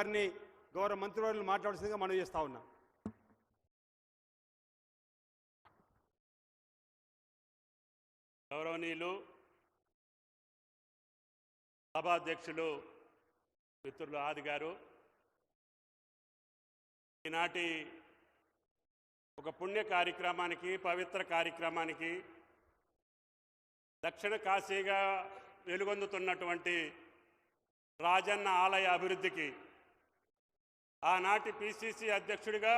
గారిని గౌరవ మంత్రివర్యులు మాట్లాడాల్సిందిగా మనవి చేస్తా ఉన్నా. గౌరవనీయులు సభాధ్యక్షులు మిత్రులు ఆది గారు, ఈనాటి ఒక పుణ్య కార్యక్రమానికి, పవిత్ర కార్యక్రమానికి, దక్షిణ కాశీగా వెలుగొందుతున్నటువంటి రాజన్న ఆలయ అభివృద్ధికి ఆనాటి పిసిసి అధ్యక్షుడిగా,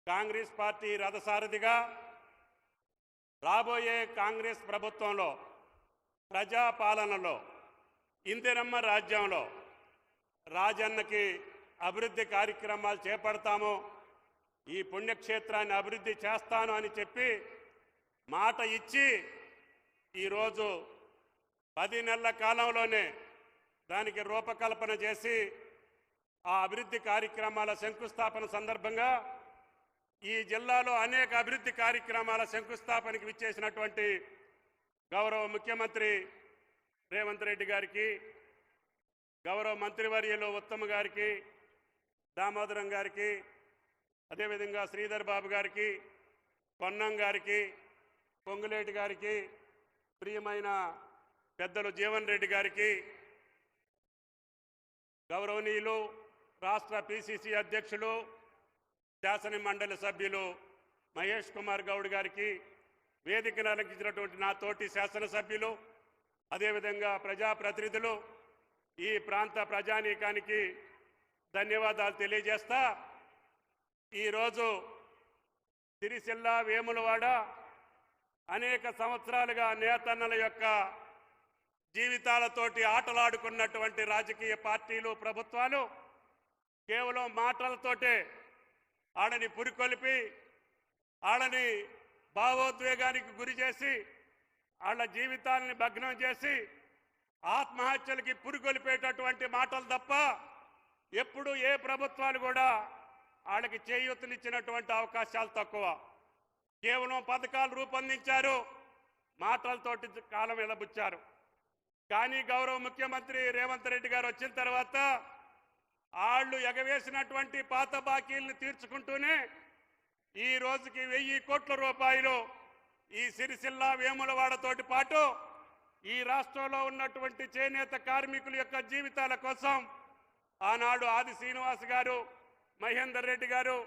కాంగ్రెస్ పార్టీ రథసారథిగా రాబోయే కాంగ్రెస్ ప్రభుత్వంలో, ప్రజాపాలనలో, ఇందిరమ్మ రాజ్యంలో రాజన్నకి అభివృద్ధి కార్యక్రమాలు చేపడతాము, ఈ పుణ్యక్షేత్రాన్ని అభివృద్ధి చేస్తాను అని చెప్పి మాట ఇచ్చి ఈరోజు 10 నెలల కాలంలోనే దానికి రూపకల్పన చేసి ఆ అభివృద్ధి కార్యక్రమాల శంకుస్థాపన సందర్భంగా ఈ జిల్లాలో అనేక అభివృద్ధి కార్యక్రమాల శంకుస్థాపనకి విచ్చేసినటువంటి గౌరవ ముఖ్యమంత్రి రేవంత్ రెడ్డి గారికి, గౌరవ మంత్రివర్యులు ఉత్తమ్ గారికి, దామోదరం గారికి, అదేవిధంగా శ్రీధర్ బాబు గారికి, పొన్నం గారికి, పొంగులేటి గారికి, ప్రియమైన పెద్దలు జీవన్ రెడ్డి గారికి, గౌరవనీయులు రాష్ట్ర పిసిసి అధ్యక్షులు, శాసన మండలి సభ్యులు మహేష్ కుమార్ గౌడ్ గారికి, వేదికను అలంకించినటువంటి నా తోటి శాసనసభ్యులు, అదేవిధంగా ప్రజాప్రతినిధులు, ఈ ప్రాంత ప్రజానీకానికి ధన్యవాదాలు తెలియజేస్తా, ఈరోజు సిరిసిల్ల, వేములవాడ అనేక సంవత్సరాలుగా నేతన్నల యొక్క జీవితాలతోటి ఆటలాడుకున్నటువంటి రాజకీయ పార్టీలు, ప్రభుత్వాలు కేవలం మాటలతోటే ఆడని పురికొల్పి, ఆడని భావోద్వేగానికి గురి చేసి, వాళ్ళ జీవితాలని భగ్నం చేసి ఆత్మహత్యలకి పురికొల్పేటటువంటి మాటలు తప్ప ఎప్పుడు ఏ ప్రభుత్వాలు కూడా వాళ్ళకి చేయూతనిచ్చినటువంటి అవకాశాలు తక్కువ. కేవలం పథకాలు రూపొందించారు, మాటలతోటి కాలం వెలబుచ్చారు. కానీ గౌరవ ముఖ్యమంత్రి రేవంత్ రెడ్డి గారు వచ్చిన తర్వాత వాళ్ళు ఎగవేసినటువంటి పాత బాకీలను తీర్చుకుంటూనే ఈ రోజుకి 1000 కోట్ల రూపాయలు ఈ సిరిసిల్ల, వేములవాడతోటి పాటు ఈ రాష్ట్రంలో ఉన్నటువంటి చేనేత కార్మికుల యొక్క జీవితాల కోసం ఆనాడు ఆది శ్రీనివాస్ గారు, మహేందర్ రెడ్డి గారు,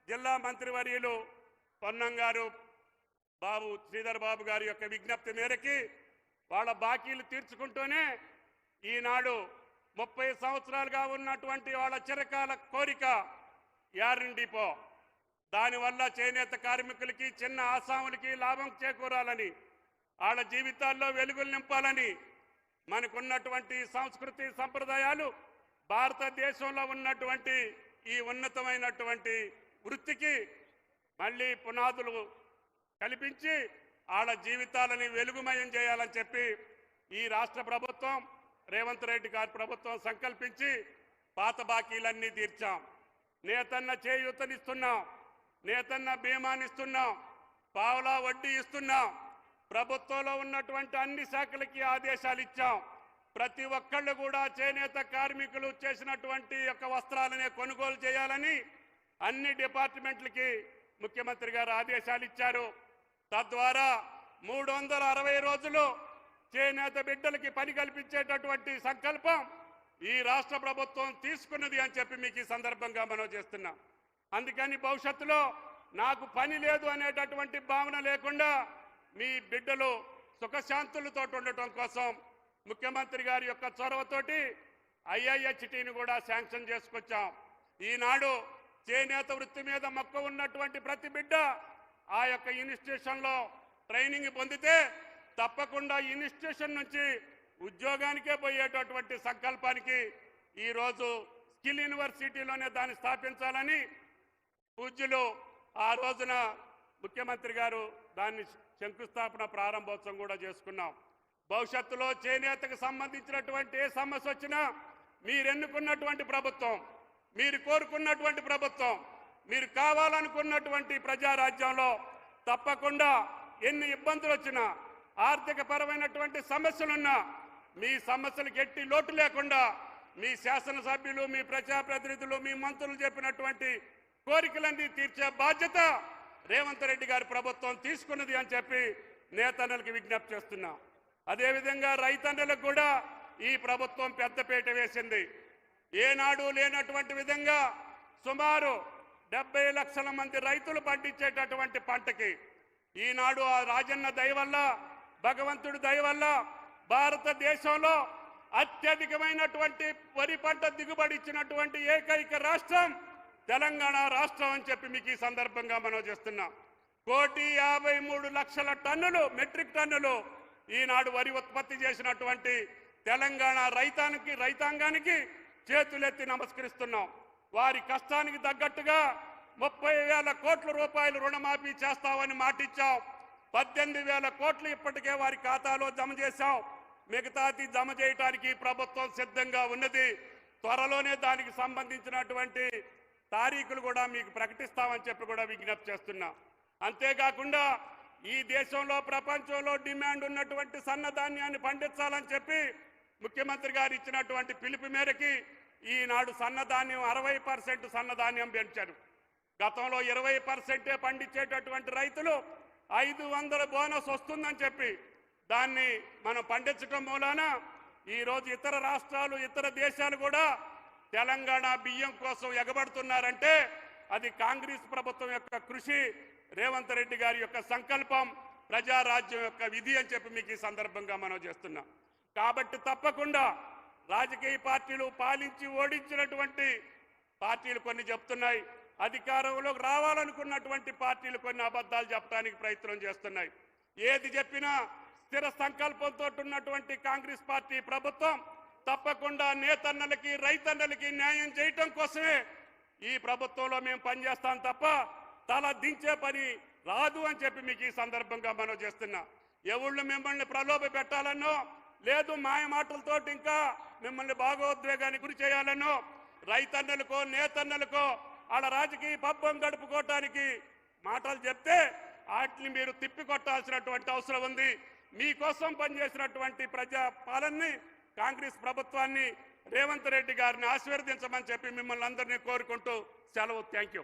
జిల్లా మంత్రివర్యులు పొన్నం గారు, శ్రీధర్ బాబు గారి యొక్క విజ్ఞప్తి మేరకి వాళ్ళ బాకీలు తీర్చుకుంటూనే ఈనాడు 30 సంవత్సరాలుగా ఉన్నటువంటి వాళ్ళ చిరకాల కోరిక యార్న్ డిపో, దానివల్ల చేనేత కార్మికులకి, చిన్న ఆసాములకి లాభం చేకూరాలని, వాళ్ళ జీవితాల్లో వెలుగులు నింపాలని, మనకున్నటువంటి సంస్కృతి సంప్రదాయాలు, భారతదేశంలో ఉన్నటువంటి ఈ ఉన్నతమైనటువంటి వృత్తికి మళ్ళీ పునాదులు కల్పించి వాళ్ళ జీవితాలని వెలుగుమయం చేయాలని చెప్పి ఈ రాష్ట్ర ప్రభుత్వం, రేవంత్ రెడ్డి గారి ప్రభుత్వం సంకల్పించి పాత బాకీలన్నీ తీర్చాం. నేతన్న చేయూతనిస్తున్నాం, నేతన్న బీమానిస్తున్నాం, పావలా వడ్డీ ఇస్తున్నాం. ప్రభుత్వంలో ఉన్నటువంటి అన్ని శాఖలకి ఆదేశాలు ఇచ్చాం. ప్రతి ఒక్కళ్ళు కూడా చేనేత కార్మికులు చేసినటువంటి యొక్క వస్త్రాలనే కొనుగోలు చేయాలని అన్ని డిపార్ట్మెంట్లకి ముఖ్యమంత్రి గారు ఆదేశాలు ఇచ్చారు. తద్వారా 360 రోజులు చేనేత బిడ్డలకి పని కల్పించేటటువంటి సంకల్పం ఈ రాష్ట్ర ప్రభుత్వం తీసుకున్నది అని చెప్పి మీకు ఈ సందర్భంగా మనం చేస్తున్నాం. అందుకని భవిష్యత్తులో నాకు పని లేదు అనేటటువంటి భావన లేకుండా మీ బిడ్డలు సుఖశాంతులతో ఉండటం కోసం ముఖ్యమంత్రి గారి యొక్క చొరవతోటి IIHTని కూడా శాంక్షన్ చేసుకొచ్చాం. ఈనాడు చేనేత వృత్తి మీద మక్కువ ఉన్నటువంటి ప్రతి బిడ్డ ఆ యొక్క ఇన్స్టిట్యూషన్లో ట్రైనింగ్ పొందితే తప్పకుండా ఇన్స్టిట్యూషన్ నుంచి ఉద్యోగానికే పోయేటటువంటి సంకల్పానికి ఈరోజు స్కిల్ యూనివర్సిటీలోనే దాన్ని స్థాపించాలని పూజ్యులు ఆ రోజున ముఖ్యమంత్రి గారు దాన్ని శంకుస్థాపన ప్రారంభోత్సవం కూడా చేసుకున్నాం. భవిష్యత్తులో చేనేతకు సంబంధించినటువంటి ఏ సమస్య వచ్చినా మీరు ఎన్నుకున్నటువంటి ప్రభుత్వం, మీరు కోరుకున్నటువంటి ప్రభుత్వం, మీరు కావాలనుకున్నటువంటి ప్రజారాజ్యంలో తప్పకుండా ఎన్ని ఇబ్బందులు వచ్చినా, ఆర్థిక పరమైనటువంటి సమస్యలున్నా మీ సమస్యలకు ఎట్టి లోటు లేకుండా మీ శాసనసభ్యులు, మీ ప్రజాప్రతినిధులు, మీ మంత్రులు చెప్పినటువంటి కోరికలన్నీ తీర్చే బాధ్యత రేవంత్ రెడ్డి గారి ప్రభుత్వం తీసుకున్నది అని చెప్పి నేతన్నలకు విజ్ఞప్తి చేస్తున్నా. అదేవిధంగా రైతన్నలకు కూడా ఈ ప్రభుత్వం పెద్దపీట వేసింది. ఏనాడు లేనటువంటి విధంగా సుమారు 70 లక్షల మంది రైతులు పండించేటటువంటి పంటకి ఈనాడు ఆ రాజన్న దయ వల్ల, భగవంతుడి దయ వల్ల భారతదేశంలో అత్యధికమైనటువంటి వరి పంట దిగుబడి ఇచ్చినటువంటి ఏకైక రాష్ట్రం తెలంగాణ రాష్ట్రం అని చెప్పి మీకు ఈ సందర్భంగా మనం చేస్తున్నాం. 1,53,00,000 టన్నులు, మెట్రిక్ టన్నులు ఈనాడు వరి ఉత్పత్తి చేసినటువంటి తెలంగాణ రైతాంగానికి చేతులెత్తి నమస్కరిస్తున్నాం. వారి కష్టానికి తగ్గట్టుగా 30,000 కోట్ల రూపాయలు రుణమాఫీ చేస్తామని మాటిచ్చాం. 18,000 కోట్లు ఇప్పటికే వారి ఖాతాలో జమ చేశాం. మిగతాది జమ చేయడానికి ప్రభుత్వం సిద్ధంగా ఉన్నది. త్వరలోనే దానికి సంబంధించినటువంటి తారీఖులు కూడా మీకు ప్రకటిస్తామని చెప్పి కూడా విజ్ఞప్తి చేస్తున్నా. అంతేకాకుండా ఈ దేశంలో, ప్రపంచంలో డిమాండ్ ఉన్నటువంటి సన్నధాన్యాన్ని పండించాలని చెప్పి ముఖ్యమంత్రి గారు ఇచ్చినటువంటి పిలుపు మేరకి ఈనాడు సన్నధాన్యం 60% సన్నధాన్యం పెంచారు. గతంలో 20% పండించేటటువంటి రైతులు 500 బోనస్ వస్తుందని చెప్పి దాన్ని మనం పండించడం మూలాన ఈరోజు ఇతర రాష్ట్రాలు, ఇతర దేశాలు కూడా తెలంగాణ బియ్యం కోసం ఎగబడుతున్నారంటే అది కాంగ్రెస్ ప్రభుత్వం యొక్క కృషి, రేవంత్ రెడ్డి గారి యొక్క సంకల్పం, ప్రజారాజ్యం యొక్క విధి అని చెప్పి మీకు ఈ సందర్భంగా మనం చేస్తున్నాం. కాబట్టి తప్పకుండా రాజకీయ పార్టీలు, పాలించి ఓడించినటువంటి పార్టీలు కొన్ని చెప్తున్నాయి, అధికారంలోకి రావాలనుకున్నటువంటి పార్టీలు కొన్ని అబద్ధాలు చెప్పడానికి ప్రయత్నం చేస్తున్నాయి. ఏది చెప్పినా స్థిర సంకల్పంతో ఉన్నటువంటి కాంగ్రెస్ పార్టీ ప్రభుత్వం తప్పకుండా నేతన్నలకి, రైతన్నలకి న్యాయం చేయటం కోసమే ఈ ప్రభుత్వంలో మేము పనిచేస్తాం తప్ప తల దించే పని రాదు అని చెప్పి మీకు ఈ సందర్భంగా మనం చేస్తున్నా. ఎవళ్ళు మిమ్మల్ని ప్రలోభ పెట్టాలనో, లేదు మాయ మాటలతో ఇంకా మిమ్మల్ని భాగోద్వేగానికి గురి చేయాలనో, రైతన్నలకో, నేతన్నలకో ఆడ రాజకీయ పబ్బం గడుపుకోవటానికి మాటలు చెప్తే వాటిని మీరు తిప్పికొట్టాల్సినటువంటి అవసరం ఉంది. మీకోసం పనిచేసినటువంటి ప్రజా పాలనని, కాంగ్రెస్ ప్రభుత్వాన్ని, రేవంత్ రెడ్డి గారిని ఆశీర్వదించమని చెప్పి మిమ్మల్ని అందరినీ కోరుకుంటూ సెలవు. Thank you.